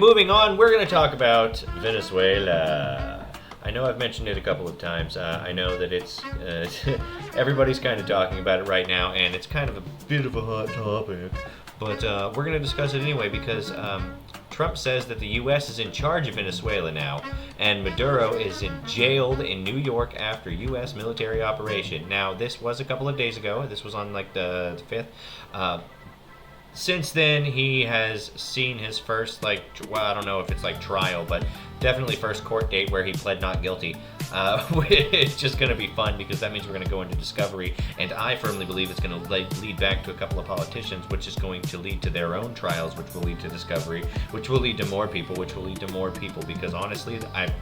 Moving on, we're going to talk about Venezuela. I know I've mentioned it a couple of times. I know that it's everybody's kind of talking about it right now, and it's kind of a bit of a hot topic. But we're going to discuss it anyway because Trump says that the U.S. is in charge of Venezuela now, and Maduro is jailed in New York after U.S. military operation. Now, this was a couple of days ago. This was on like the 5th. Since then, he has seen his first, I don't know if it's like trial, but definitely first court date where he pled not guilty. It's just going to be fun because that means we're going to go into discovery, and I firmly believe it's going to lead back to a couple of politicians, which is going to lead to their own trials, which will lead to discovery, which will lead to more people, which will lead to more people, because honestly, I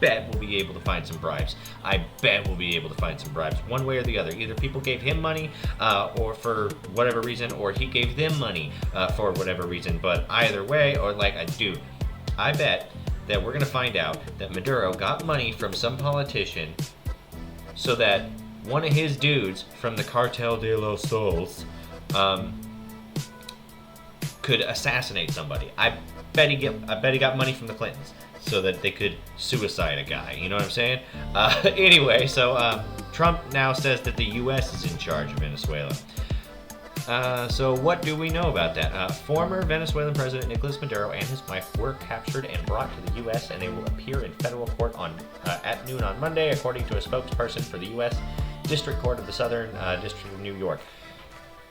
bet we'll be able to find some bribes. I bet we'll be able to find some bribes, one way or the other. Either people gave him money, or for whatever reason, or he gave them money for whatever reason. But either way, or I bet that we're gonna find out that Maduro got money from some politician so that one of his dudes from the Cartel de los Sols could assassinate somebody. I bet he got money from the Clintons so that they could suicide a guy. You know what I'm saying? Anyway, so Trump now says that the U.S. is in charge of Venezuela. So what do we know about that? Former Venezuelan President Nicolas Maduro and his wife were captured and brought to the U.S., and they will appear in federal court at noon on Monday, according to a spokesperson for the U.S. District Court of the Southern District of New York.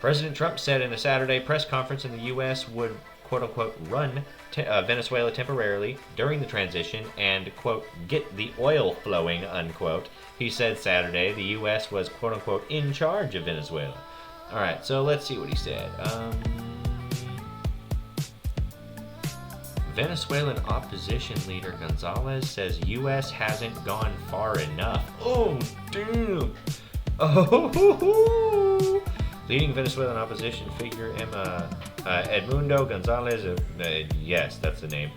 President Trump said in a Saturday press conference in the U.S. would quote-unquote run Venezuela temporarily during the transition and, quote, get the oil flowing, unquote. He said Saturday the U.S. was, quote-unquote, in charge of Venezuela. All right, so let's see what he said. Venezuelan opposition leader Gonzalez says U.S. hasn't gone far enough. Oh, damn. Oh, leading Venezuelan opposition figure Edmundo Gonzalez, yes, that's the name,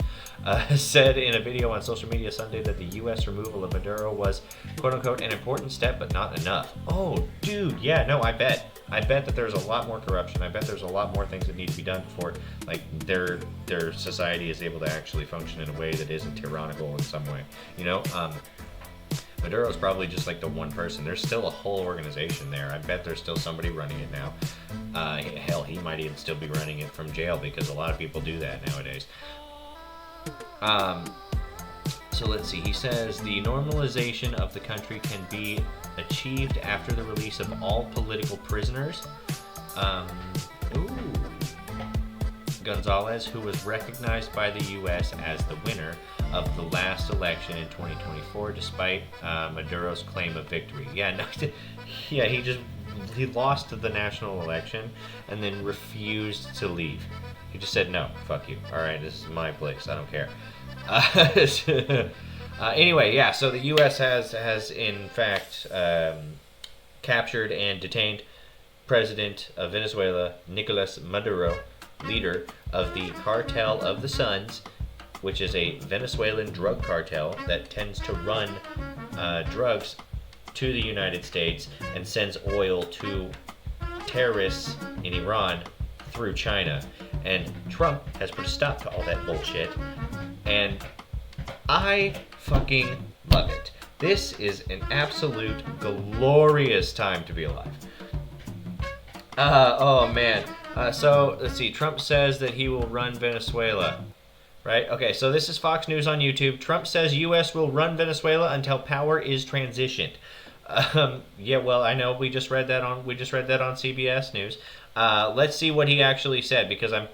said in a video on social media Sunday that the U.S. removal of Maduro was, quote-unquote, an important step, but not enough. Oh, dude, yeah, no, I bet that there's a lot more corruption. I bet there's a lot more things that need to be done before, their society is able to actually function in a way that isn't tyrannical in some way, you know? Maduro's probably just the one person. There's still a whole organization there. I bet there's still somebody running it now. Hell, he might even still be running it from jail because a lot of people do that nowadays. So let's see. He says the normalization of the country can be achieved after the release of all political prisoners. Gonzalez, who was recognized by the U.S. as the winner of the last election in 2024, despite Maduro's claim of victory. He lost the national election and then refused to leave. He just said, no, fuck you. All right, this is my place. I don't care. Anyway, yeah, so the U.S. has in fact captured and detained President of Venezuela, Nicolas Maduro, leader of the Cartel of the Suns, which is a Venezuelan drug cartel that tends to run drugs to the United States and sends oil to terrorists in Iran through China. And Trump has put a stop to all that bullshit. And I fucking love it. This is an absolute glorious time to be alive. Oh man. So let's see. Trump says that he will run Venezuela. Right? Okay, so this is Fox News on YouTube. Trump says U.S. will run Venezuela until power is transitioned. Yeah, well, I know we just read that on CBS News. Let's see what he actually said, because I'm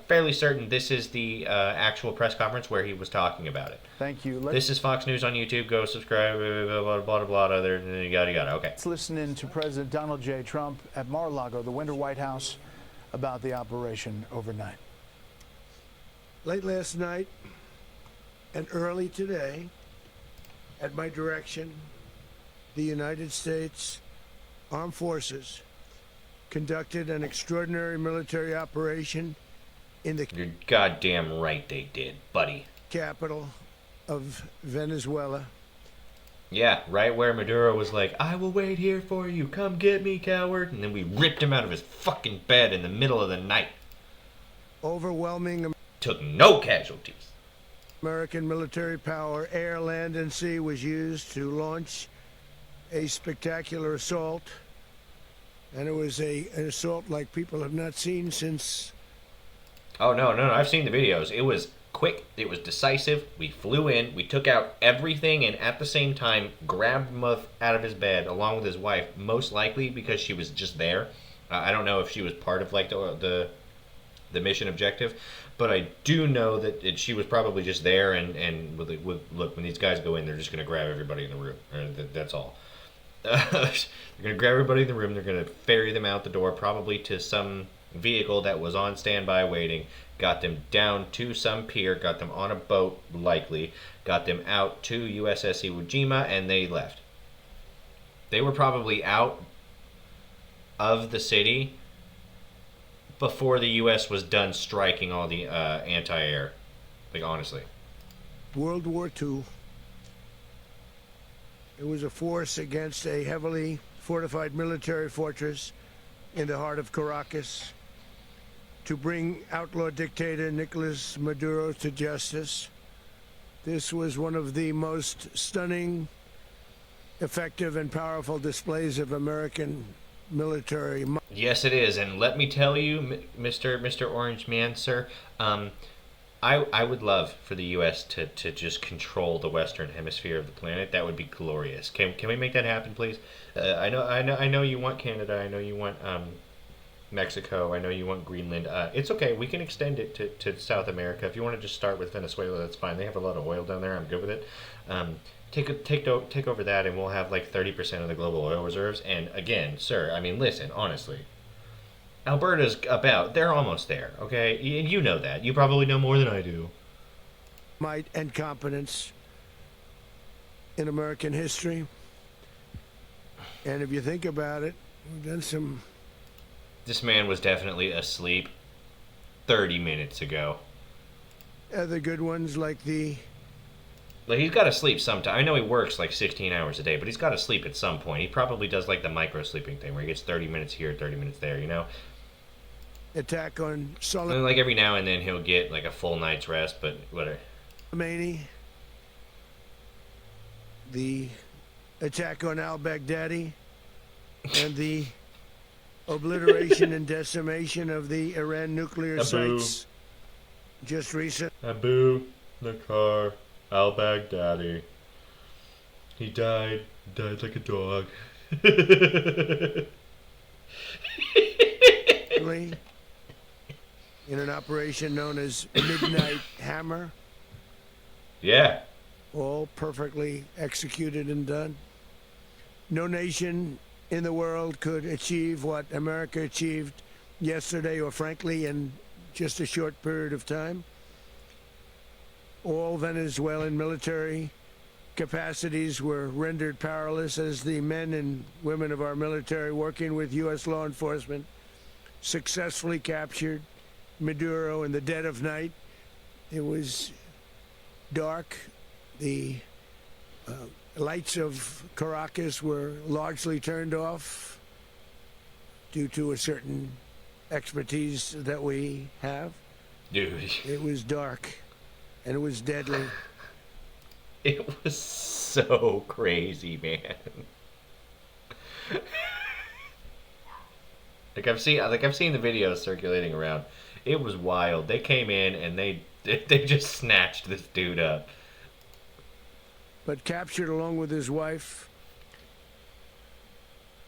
fairly certain this is the actual press conference where he was talking about it. Thank you. This is Fox News on YouTube. Go subscribe. Blah blah blah. Yada. Okay. Let's listen in to President Donald J. Trump at Mar-a-Lago, the Winter White House, about the operation overnight. Late last night and early today, at my direction, the United States Armed Forces conducted an extraordinary military operation in the You're goddamn right they did, buddy. capital of Venezuela. Yeah, right where Maduro was like, I will wait here for you, come get me, coward. And then we ripped him out of his fucking bed in the middle of the night. Overwhelming took no casualties. American military power, air, land, and sea, was used to launch a spectacular assault. And it was an assault like people have not seen since. Oh, no, I've seen the videos. It was quick. It was decisive. We flew in. We took out everything and at the same time grabbed him out of his bed along with his wife, most likely because she was just there. I don't know if she was part of like the mission objective, but I do know that she was probably just there and look, when these guys go in, they're just going to grab everybody in the room. That's all. They're going to grab everybody in the room. They're going to ferry them out the door, probably to some vehicle that was on standby waiting. Got them down to some pier. Got them on a boat, likely. Got them out to USS Iwo Jima, and they left. They were probably out of the city before the U.S. was done striking all the anti-air. Like, honestly. World War II. It was a force against a heavily fortified military fortress in the heart of Caracas to bring outlaw dictator Nicolas Maduro to justice. This was one of the most stunning, effective, and powerful displays of American military. Yes, it is. And let me tell you, Mr. Orange Man, sir, I would love for the U.S. to just control the Western Hemisphere of the planet. That would be glorious. Can we make that happen, please? I know you want Canada. I know you want Mexico. I know you want Greenland. It's okay. We can extend it to South America. If you want to just start with Venezuela, that's fine. They have a lot of oil down there. I'm good with it. Take over that, and we'll have like 30% of the global oil reserves. And again, sir, I mean, listen, honestly. Alberta's they're almost there, okay? You know that. You probably know more than I do. Might and competence in American history. And if you think about it, we've done some... This man was definitely asleep 30 minutes ago. Other good ones like the... Like, he's got to sleep sometime. I know he works like 16 hours a day, but he's got to sleep at some point. He probably does like the micro-sleeping thing where he gets 30 minutes here, 30 minutes there, you know? Attack on And like every now and then he'll get like a full night's rest, but whatever. Soleimani, the attack on al-Baghdadi, and the obliteration and decimation of the Iran nuclear sites just recent. Abu Bakr al-Baghdadi. He died like a dog. In an operation known as Midnight Hammer. Yeah. All perfectly executed and done. No nation in the world could achieve what America achieved yesterday, or frankly, in just a short period of time. All Venezuelan military capacities were rendered powerless as the men and women of our military, working with U.S. law enforcement, successfully captured Maduro in the dead of night. It was dark. The lights of Caracas were largely turned off due to a certain expertise that we have. Dude. It was dark, and it was deadly. It was so crazy, man. I've seen the videos circulating around. It was wild. They came in and they just snatched this dude up. But captured along with his wife,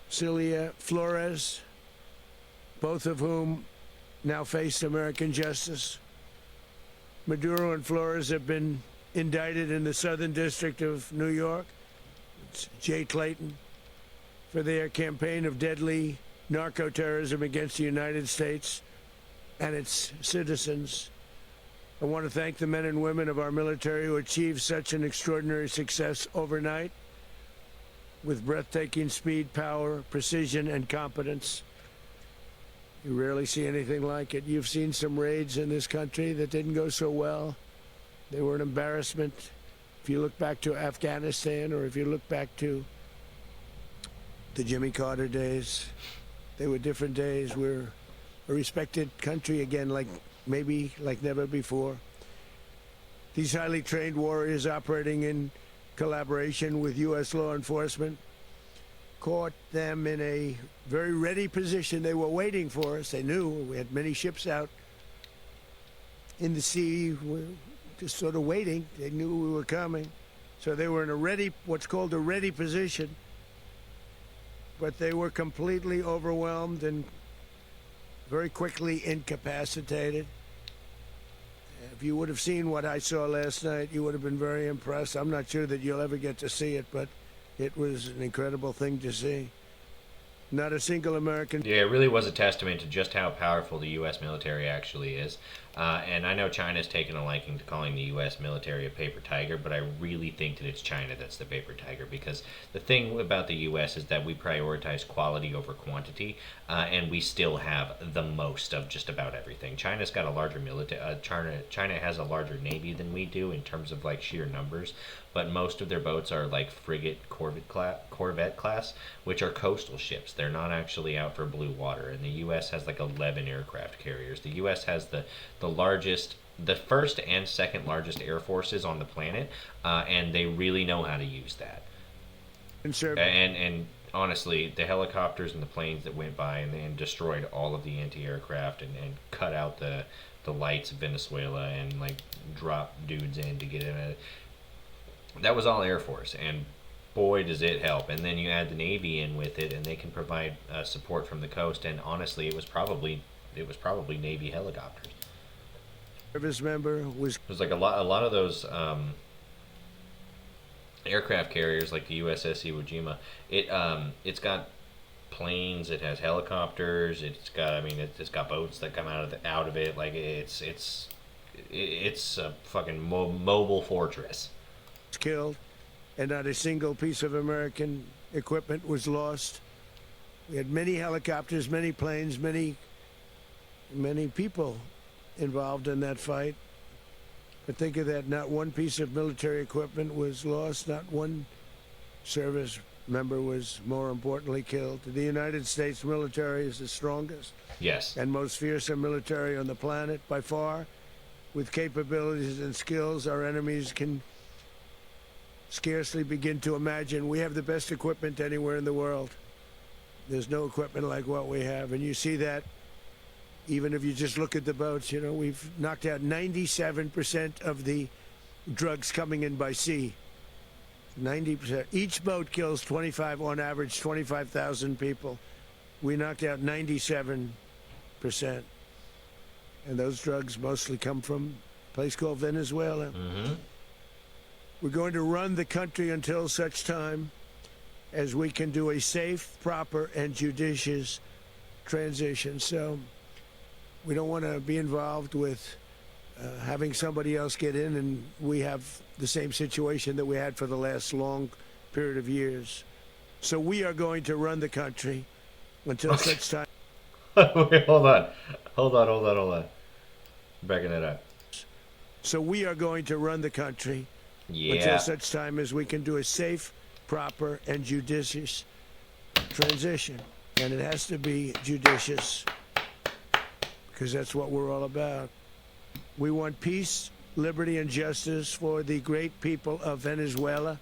Celia Flores, both of whom now face American justice. Maduro and Flores have been indicted in the Southern District of New York. It's Jay Clayton, for their campaign of deadly narco-terrorism against the United States and its citizens. I want to thank the men and women of our military who achieved such an extraordinary success overnight with breathtaking speed, power, precision, and competence. You rarely see anything like it. You've seen some raids in this country that didn't go so well. They were an embarrassment. If you look back to Afghanistan, or if you look back to the Jimmy Carter days, they were different days. We're a respected country again, like maybe like never before. These highly trained warriors operating in collaboration with U.S. law enforcement caught them in a very ready position. They were waiting for us. They knew we had many ships out in the sea, just sort of waiting. They knew we were coming. So they were in a ready, what's called a ready position. But they were completely overwhelmed and very quickly incapacitated. If you would have seen what I saw last night, you would have been very impressed. I'm not sure that you'll ever get to see it, but it was an incredible thing to see. Not a single American. Yeah, it really was a testament to just how powerful the U.S. military actually is. And I know China's taken a liking to calling the U.S. military a paper tiger, but I really think that it's China that's the paper tiger, because the thing about the U.S. is that we prioritize quality over quantity, and we still have the most of just about everything. China's got a larger military. China has a larger navy than we do in terms of like sheer numbers, but most of their boats are like frigate corvette class, which are coastal ships. They're not actually out for blue water, and the U.S. has like 11 aircraft carriers. The U.S. has the largest, the first and second largest air forces on the planet, and they really know how to use that. And honestly, the helicopters and the planes that went by and destroyed all of the anti-aircraft and cut out the lights of Venezuela and like dropped dudes in to get in it. That was all Air Force, and boy does it help. And then you add the Navy in with it, and they can provide support from the coast. And honestly, it was probably Navy helicopters. Service member was. There's like a lot of those aircraft carriers, like the USS Iwo Jima. It's got planes. It has helicopters. It's got boats that come out of it. Like it's a fucking mobile fortress. Killed, and not a single piece of American equipment was lost. We had many helicopters, many planes, many people involved in that fight. But think of that, not one piece of military equipment was lost, not one service member was, more importantly, killed. The United States military is the strongest, yes, and most fearsome military on the planet by far, with capabilities and skills our enemies can scarcely begin to imagine. We have the best equipment anywhere in the world. There's no equipment like what we have, and you see that even if you just look at the boats. You know, we've knocked out 97% of the drugs coming in by sea. 90%. Each boat kills on average 25,000 people. We knocked out 97%. And those drugs mostly come from a place called Venezuela. Mm-hmm. We're going to run the country until such time as we can do a safe, proper, and judicious transition. So we don't want to be involved with having somebody else get in, and we have the same situation that we had for the last long period of years. So we are going to run the country until such time. Wait, hold on. Backing it up. So we are going to run the country Yeah. until such time as we can do a safe, proper, and judicious transition. And it has to be judicious, because that's what we're all about. We want peace, liberty, and justice for the great people of Venezuela,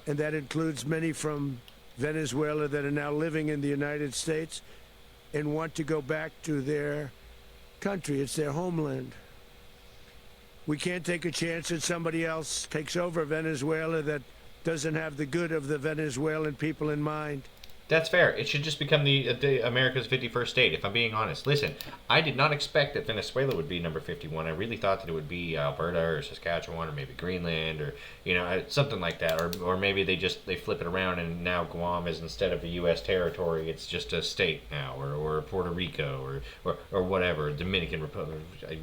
and that includes many from Venezuela that are now living in the United States and want to go back to their country. It's their homeland. We can't take a chance that somebody else takes over Venezuela that doesn't have the good of the Venezuelan people in mind. That's fair. It should just become the America's 51st state, if I'm being honest. Listen, I did not expect that Venezuela would be number 51. I really thought that it would be Alberta or Saskatchewan or maybe Greenland or, something like that. Or maybe they flip it around and now Guam is, instead of a U.S. territory, it's just a state now. Or Puerto Rico or whatever, Dominican Republic,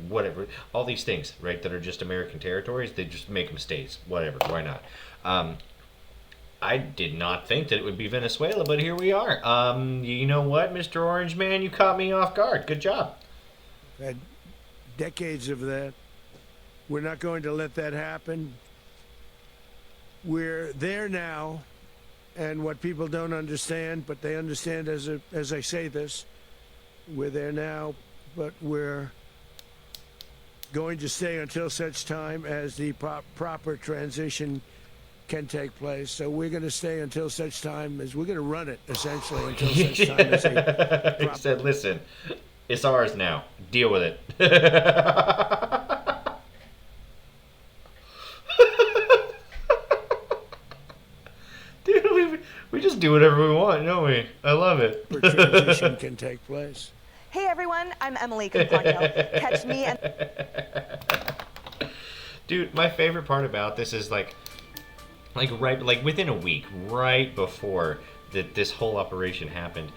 whatever. All these things, right, that are just American territories, they just make them states. Whatever, why not? I did not think that it would be Venezuela, but here we are. You know what, Mr. Orange Man? You caught me off guard. Good job. Had decades of that. We're not going to let that happen. We're there now, and what people don't understand, but they understand as I say this, we're there now, but we're going to stay until such time as the proper transition can take place. So we're going to stay until such time as we're going to run it, essentially, until such time as He said, listen, it's ours now. Deal with it. Dude, we just do whatever we want, don't we? I love it. transition can take place. Hey everyone, I'm Emily Campagno. Catch me and Dude, my favorite part about this is like within a week, right before this whole operation happened,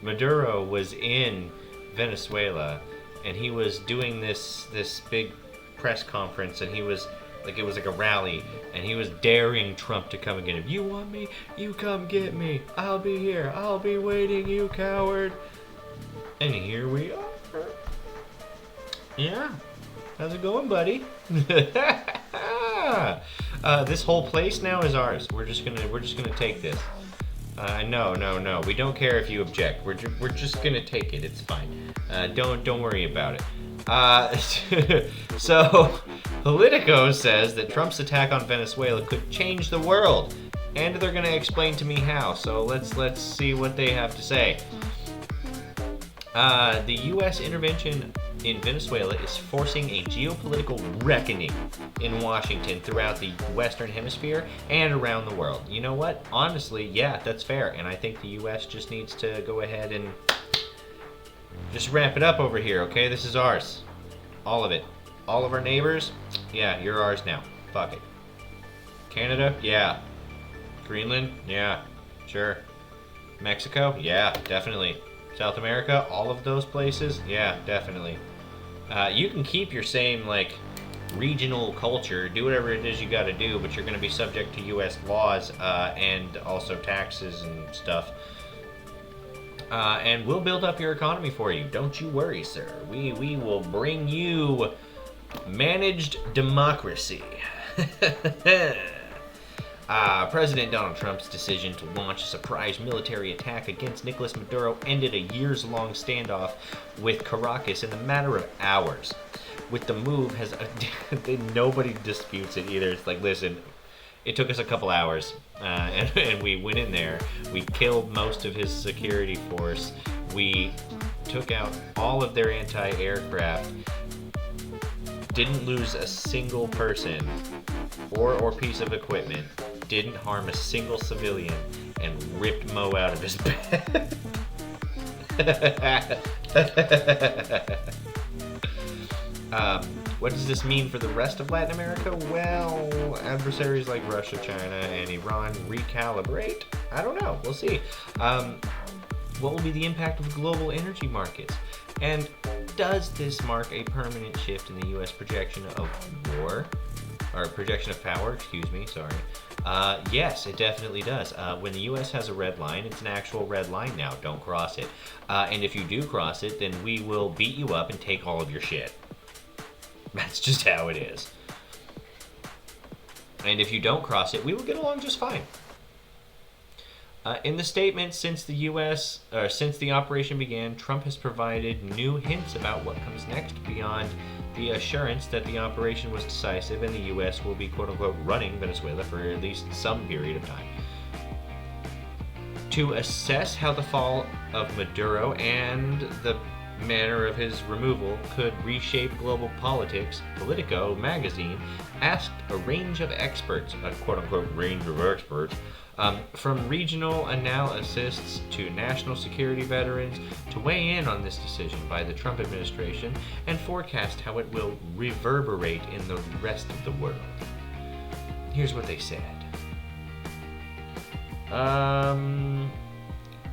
Maduro was in Venezuela, and he was doing this big press conference, and he was like, it was like a rally, and he was daring Trump to come and get him. You want me? You come get me. I'll be here. I'll be waiting, you coward. And here we are. Yeah. How's it going, buddy? This whole place now is ours. We're just gonna take this. No. We don't care if you object. We're just gonna take it. It's fine. Don't worry about it. So, Politico says that Trump's attack on Venezuela could change the world, and they're gonna explain to me how. So let's see what they have to say. The U.S. intervention in Venezuela is forcing a geopolitical reckoning in Washington throughout the Western Hemisphere and around the world. You know what? Honestly, yeah, that's fair. And I think the U.S. just needs to go ahead and just wrap it up over here, okay? This is ours. All of it. All of our neighbors, yeah, you're ours now. Fuck it. Canada? Yeah. Greenland? Yeah. Sure. Mexico? Yeah, definitely. South America? All of those places? Yeah, definitely. You can keep your same, like, regional culture, do whatever it is you gotta do, but you're gonna be subject to U.S. laws, and also taxes and stuff. And we'll build up your economy for you. Don't you worry, sir. We will bring you managed democracy. President Donald Trump's decision to launch a surprise military attack against Nicolas Maduro ended a years-long standoff with Caracas in a matter of hours. With the move, nobody disputes it either. It's like, listen, it took us a couple hours, and we went in there. We killed most of his security force. We took out all of their anti-aircraft. Didn't lose a single person or piece of equipment. Didn't harm a single civilian, and ripped Mo out of his bed. What does this mean for the rest of Latin America? Well, adversaries like Russia, China, and Iran recalibrate? I don't know. We'll see. What will be the impact of global energy markets? And does this mark a permanent shift in the U.S. projection of war? Or projection of power, excuse me, sorry. Yes, it definitely does. When the U.S. has a red line, it's an actual red line now. Don't cross it. And if you do cross it, then we will beat you up and take all of your shit. That's just how it is. And if you don't cross it, we will get along just fine. In the statement since the operation began, Trump has provided new hints about what comes next beyond the assurance that the operation was decisive and the U.S. will be quote-unquote running Venezuela for at least some period of time. To assess how the fall of Maduro and the manner of his removal could reshape global politics, Politico magazine asked a range of experts, a quote-unquote range of experts, from regional analysts to national security veterans, to weigh in on this decision by the Trump administration and forecast how it will reverberate in the rest of the world. Here's what they said.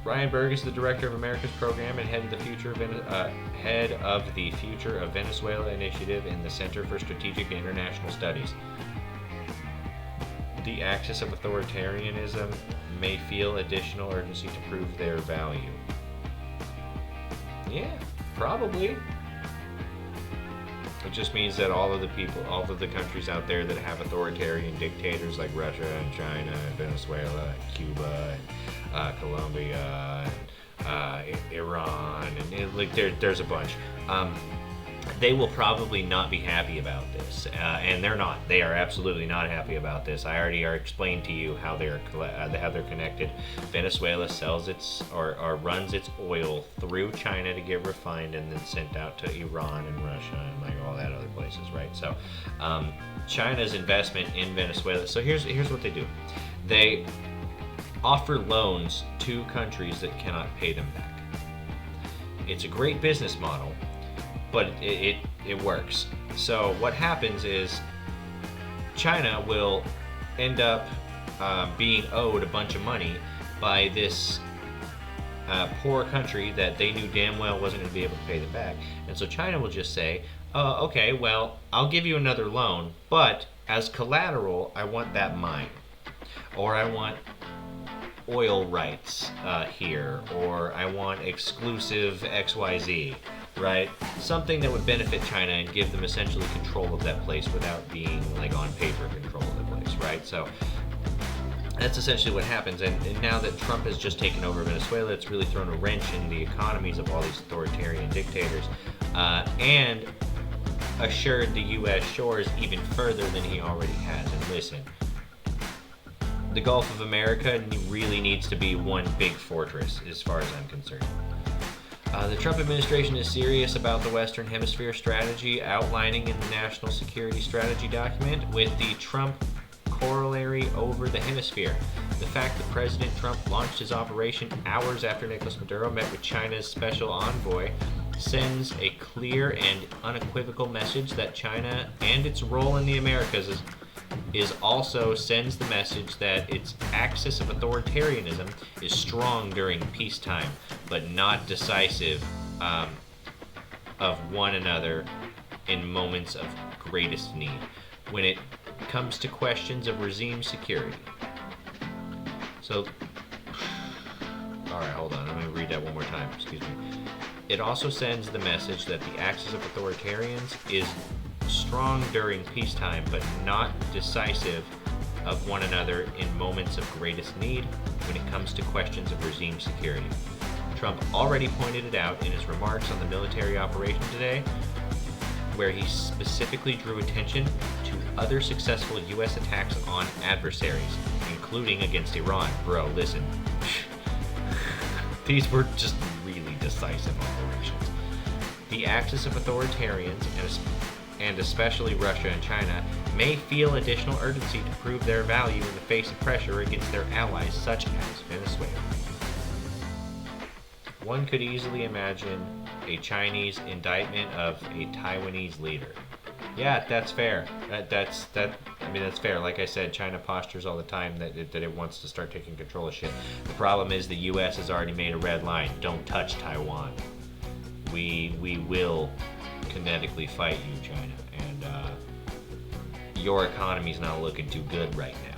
Ryan Berg is the director of America's program and head of the Future of Venezuela initiative in the Center for Strategic International Studies. The axis of authoritarianism may feel additional urgency to prove their value. Yeah, probably. It just means that all of the countries out there that have authoritarian dictators like Russia and China and Venezuela and Cuba and Colombia and Iran and there's a bunch. they will probably not be happy about this, and they're not. They are absolutely not happy about this. I already explained to you how they're connected. Venezuela sells its or runs its oil through China to get refined and then sent out to Iran and Russia and like all that other places, right? So China's investment in Venezuela. So here's what they do. They offer loans to countries that cannot pay them back. It's a great business model, but it works. So what happens is China will end up being owed a bunch of money by this poor country that they knew damn well wasn't going to be able to pay them back. And so China will just say, okay, well, I'll give you another loan, but as collateral, I want that mine. Or I want oil rights here, or I want exclusive XYZ, right? Something that would benefit China and give them essentially control of that place without being like on paper control of the place, right? So that's essentially what happens. And now that Trump has just taken over Venezuela, it's really thrown a wrench in the economies of all these authoritarian dictators, and assured the U.S. shores even further than he already has. And listen, the Gulf of America really needs to be one big fortress as far as I'm concerned. The Trump administration is serious about the Western Hemisphere strategy outlining in the National Security Strategy document with the Trump corollary over the hemisphere. The fact that President Trump launched his operation hours after Nicolas Maduro met with China's special envoy sends a clear and unequivocal message that China and its role in the Americas is also sends the message that its axis of authoritarianism is strong during peacetime, but not decisive of one another in moments of greatest need, when it comes to questions of regime security. So, all right, hold on, let me read that one more time, excuse me. It also sends the message that the axis of authoritarians is strong during peacetime, but not decisive of one another in moments of greatest need when it comes to questions of regime security. Trump already pointed it out in his remarks on the military operation today, where he specifically drew attention to other successful U.S. attacks on adversaries, including against Iran. Bro, listen. These were just really decisive operations. The axis of authoritarians, and especially Russia and China, may feel additional urgency to prove their value in the face of pressure against their allies, such as Venezuela. One could easily imagine a Chinese indictment of a Taiwanese leader. Yeah, that's fair. That's fair. Like I said, China postures all the time that it wants to start taking control of shit. The problem is the U.S. has already made a red line. Don't touch Taiwan. We will kinetically fight you, China, and your economy's not looking too good right now.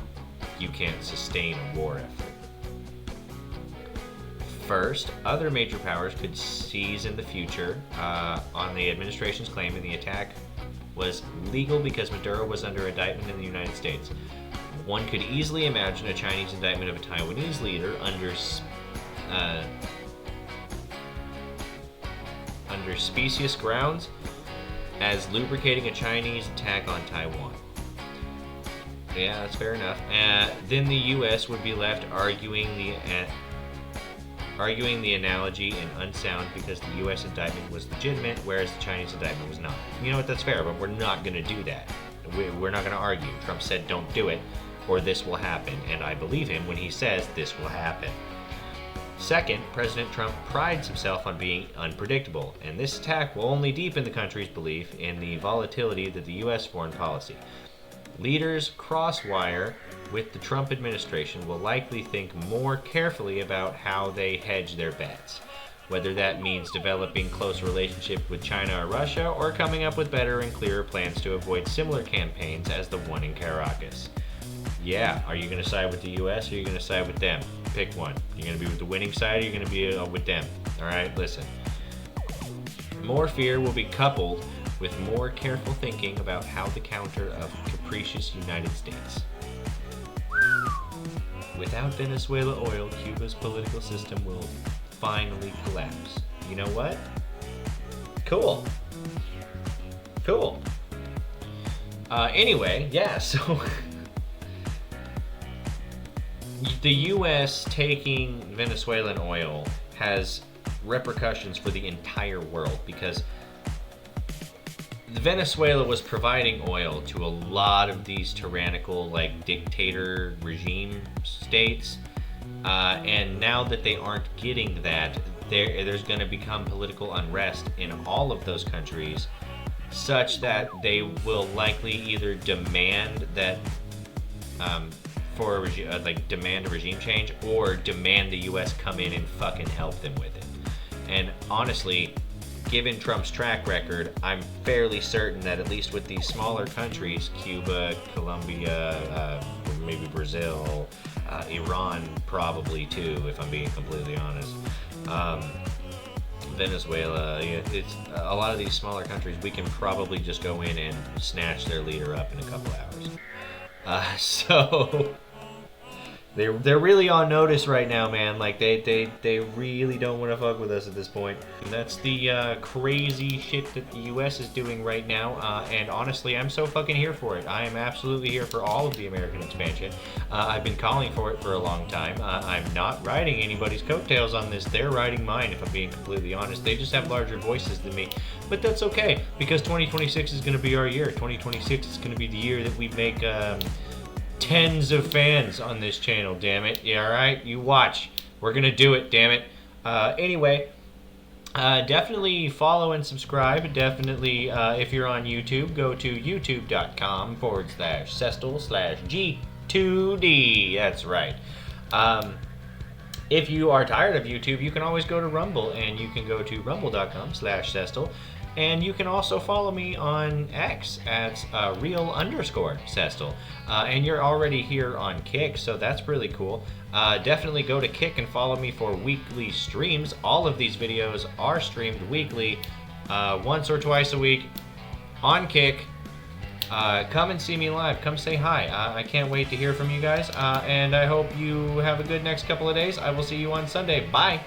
You can't sustain a war effort. First, other major powers could seize in the future on the administration's claim in the attack was legal because Maduro was under indictment in the United States. One could easily imagine a Chinese indictment of a Taiwanese leader under specious grounds as lubricating a Chinese attack on Taiwan. Yeah, that's fair enough. Then the U.S. would be left arguing the analogy in unsound because the U.S. indictment was legitimate, whereas the Chinese indictment was not. You know what, that's fair, but we're not going to do that. We're not going to argue. Trump said don't do it, or this will happen, and I believe him when he says this will happen. Second, President Trump prides himself on being unpredictable, and this attack will only deepen the country's belief in the volatility of the U.S. foreign policy. Leaders crosswire with the Trump administration will likely think more carefully about how they hedge their bets, whether that means developing close relationships with China or Russia, or coming up with better and clearer plans to avoid similar campaigns as the one in Caracas. Yeah, are you going to side with the U.S. or are you going to side with them? Pick one. You're going to be with the winning side or you're going to be with them. All right, listen. More fear will be coupled with more careful thinking about how the counter of capricious United States. Without Venezuela oil, Cuba's political system will finally collapse. You know what? Cool. Cool. Anyway, yeah, so the U.S. taking Venezuelan oil has repercussions for the entire world because Venezuela was providing oil to a lot of these tyrannical, like, dictator regime states, and now that they aren't getting that, there's going to become political unrest in all of those countries, such that they will likely either demand that demand a regime change, or demand the U.S. come in and fucking help them with it. And honestly, given Trump's track record, I'm fairly certain that at least with these smaller countries, Cuba, Colombia, maybe Brazil, Iran probably too, if I'm being completely honest, Venezuela, it's a lot of these smaller countries, we can probably just go in and snatch their leader up in a couple hours. So they're really on notice right now, man. Like they really don't want to fuck with us at this point. And that's the crazy shit that the U.S. is doing right now. And honestly, I'm so fucking here for it. I am absolutely here for all of the American expansion. I've been calling for it for a long time. I'm not riding anybody's coattails on this. They're riding mine, if I'm being completely honest. They just have larger voices than me. But that's okay, because 2026 is going to be our year. 2026 is going to be the year that we make tens of fans on this channel, damn it. Yeah, alright? You watch. We're gonna do it, damn it. Anyway, definitely follow and subscribe. Definitely, if you're on YouTube, go to youtube.com/Cestal/G2D. That's right. If you are tired of YouTube, you can always go to Rumble, and you can go to rumble.com/Cestal. And you can also follow me on X at real_Cestal. And you're already here on Kick, so that's really cool. Definitely go to Kick and follow me for weekly streams. All of these videos are streamed weekly, once or twice a week on Kick. Come and see me live. Come say hi. I can't wait to hear from you guys. And I hope you have a good next couple of days. I will see you on Sunday. Bye.